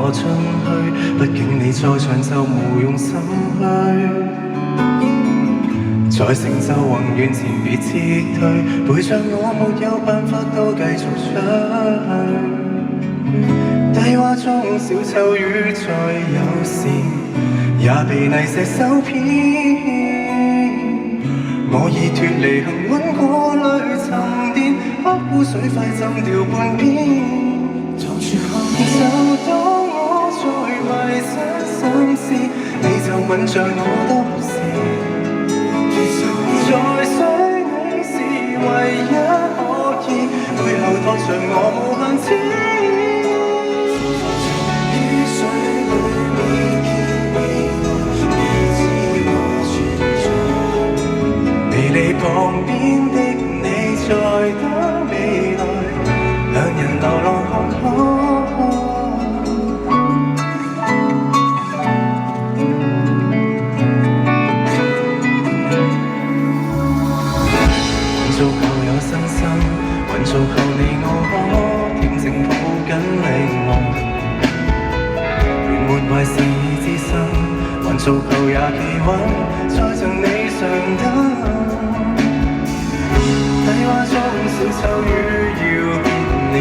我進去，畢竟你在場就無用心虛。在成就宏願前別撤退，陪着我沒有辦法都繼續出去。低窪中小丑魚在有時也被泥石手騙。我已脫離幸運過濾沉澱，黑污水快浸掉半邊。就當我在迷失心事，你就吻着我多時。在水你是唯一可以背後托着我無限次。於水裏面見未來，你知我存在。你離旁邊的你在等未來，兩人流浪看海。足夠有身心，運足夠你我可恬靜抱緊你我，原沒壞事之心，還足夠也企穩，再贈你上等。低窪中小丑魚要別離，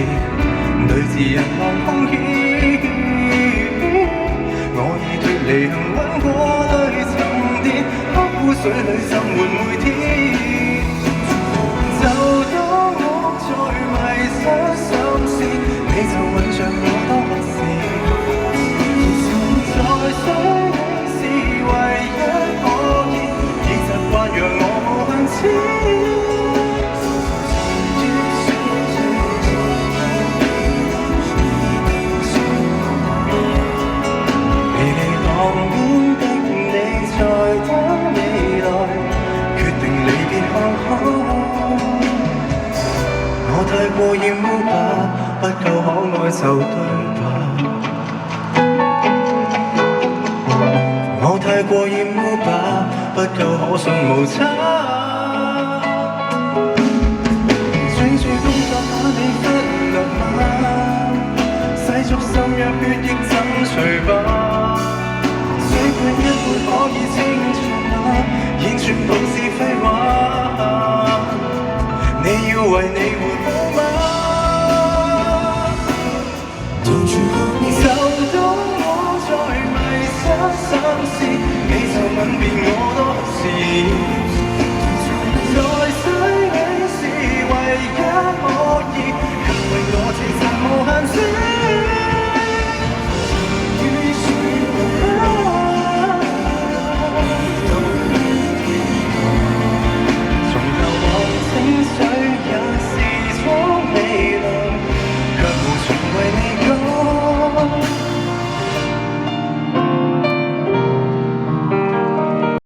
對峙人望空險。我已脫離幸運過濾沉澱，黑污水裏浸滿每天。就當我在迷失心事，你就吻着我多時。在水你是唯一可以，已習慣讓我無限次。你離旁邊的你在等未來，決定離別看海。我太過厭惡吧，不夠可愛就對吧？我太過厭惡吧，不夠可信無差。專注工作把你忽略嗎？世俗滲入血液怎除吧？水杯一杯可以清除嗎？現全部是廢話。你要為你活。